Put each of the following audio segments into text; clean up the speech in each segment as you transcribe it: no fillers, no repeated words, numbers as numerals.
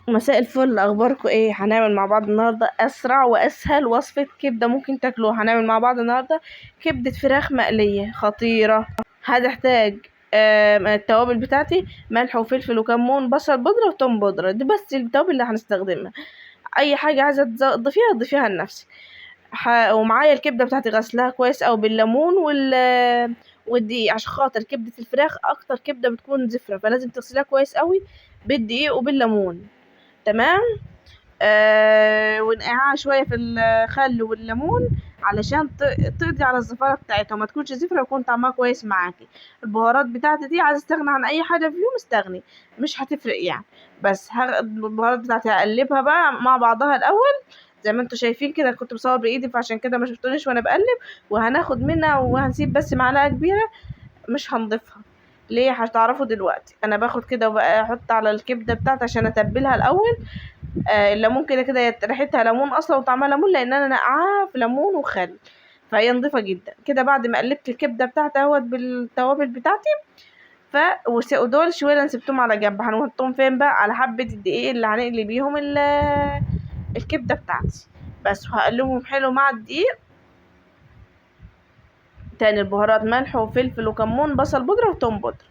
مساء الفل، اخباركم ايه؟ هنعمل مع بعض النهارده اسرع واسهل وصفه كبده ممكن تاكلوها. هنعمل مع بعض النهارده كبده فراخ مقليه خطيره. هتحتاج التوابل بتاعتي: ملح وفلفل وكمون، بصل بودره وتوم بودره. دي بس التوابل اللي هنستخدمها. اي حاجه عايزه تضيفيها لنفسك. ومعايا الكبده بتاعتي غسلها كويس او بالليمون والدقيق، عشان خاطر كبده الفراخ اكتر كبده بتكون زفره، فلازم تغسليها كويس قوي بالدقيق وبالليمون. تمام. ونقعها شويه في الخل والليمون علشان تقضي على الزفاره بتاعتها وما تكونش زفره ويكون طعمها كويس معاكي. البهارات بتاعتي دي عايزه استغنى عن اي حاجه فيهم استغني، مش هتفرق يعني. بس البهارات بتاعتي هقلبها بقى مع بعضها الاول زي ما انتوا شايفين كده. كنت بصور بايدي فعشان كده ما شفتونيش وانا بقلب. وهناخد منها وهنسيب بس معلقه كبيره، مش هنضيفها. ليه؟ هتعرفوا دلوقتي. انا باخد كده وبقى احط على الكبده بتاعتي عشان اتبلها الاول. الليمون كده كده ريحتها ليمون اصلا وطعمها ليمون، لان انا نقعاها في ليمون وخل، فهي نضيفه جدا. كده بعد ما قلبت الكبده بتاعتي اهوت بالتوابل بتاعتي، ودول شويه اللي سبتهم على جنب هنحطهم فين بقى؟ على حبه الدقيق اللي هنقلي بيهم الكبده بتاعتي. بس وهقلبهم حلو مع الدقيق. تاني البهارات: ملح وفلفل وكمون، بصل بودره وتوم بودره.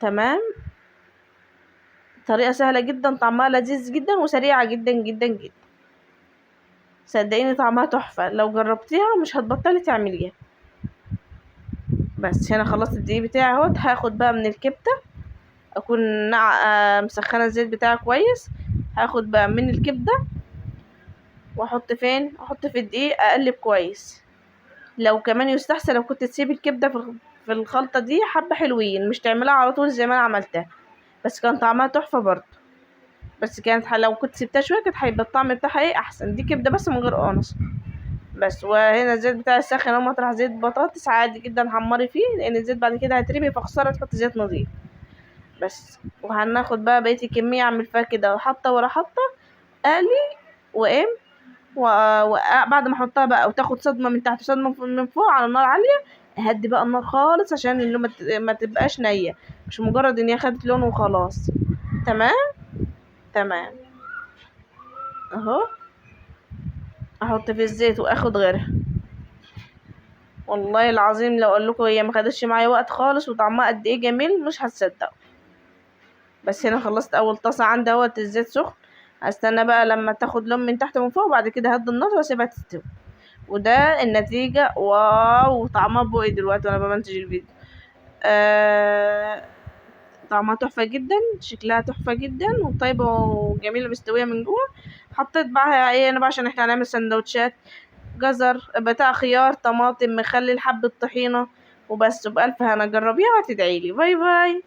تمام. طريقه سهله جدا، طعمها لذيذ جدا وسريعه جدا جدا جدا. صدقيني طعمها تحفة، لو جربتيها مش هتبطلي تعمليها. بس هنا خلصت الدقيق بتاعي اهوت. هاخد بقى من الكبدة، اكون مسخنة الزيت بتاعي كويس. هاخد بقى من الكبدة واحط فين؟ احط في الدقيق، اقلب كويس. لو كمان يستحسن لو كنت تسيبي الكبدة في الخلطة دي حبة حلوين، مش تعملها على طول زي ما انا عملتها، بس كان طعمها تحفة برضه. بس كانت لو كنت سبتها شوية كانت هيبقى الطعم بتاعها ايه احسن. دي كبدة بس من غير قانص. بس وهنا الزيت بتاعي ساخن اهو. مطرح زيت بطاطس عادي جدا حمري فيه، لان الزيت بعد كده هيترمي، فخساره تحط زيت نظيف. بس وهناخد بقى بقيه الكميه اعمل فيها كده حطه ورا حطه، اقلي وام وبعد ما احطها بقى وتاخد صدمه من تحت وصدمه من فوق على نار عاليه. اهدي بقى النار خالص عشان اللي ما تبقاش نيه، مش مجرد ان هي خدت لون وخلاص. تمام. تمام. اهو احط في الزيت واخد غيرها. والله العظيم لو اقول لكم هي ما خدتش معايا وقت خالص وطعمها قد ايه جميل مش هتصدقوا. بس هنا خلصت اول طاسه عندي اهوت، الزيت سخن. هستنى بقى لما تاخد لون من تحت ومن فوق، وبعد كده هدي النار واسيبها تستوي. وده النتيجه. واو، طعمها بوقي دلوقتي وانا بمنتج الفيديو. طعمها تحفه جدا، شكلها تحفه جدا وطيبه وجميله مستويه من جوه. حطيت بقى ايه انا بقى عشان احنا هنعمل سندوتشات: جزر بتاع، خيار، طماطم، مخلل، حبة طحينة. وبس. بألف هنا، جربيها وهتدعيلي. باي باي.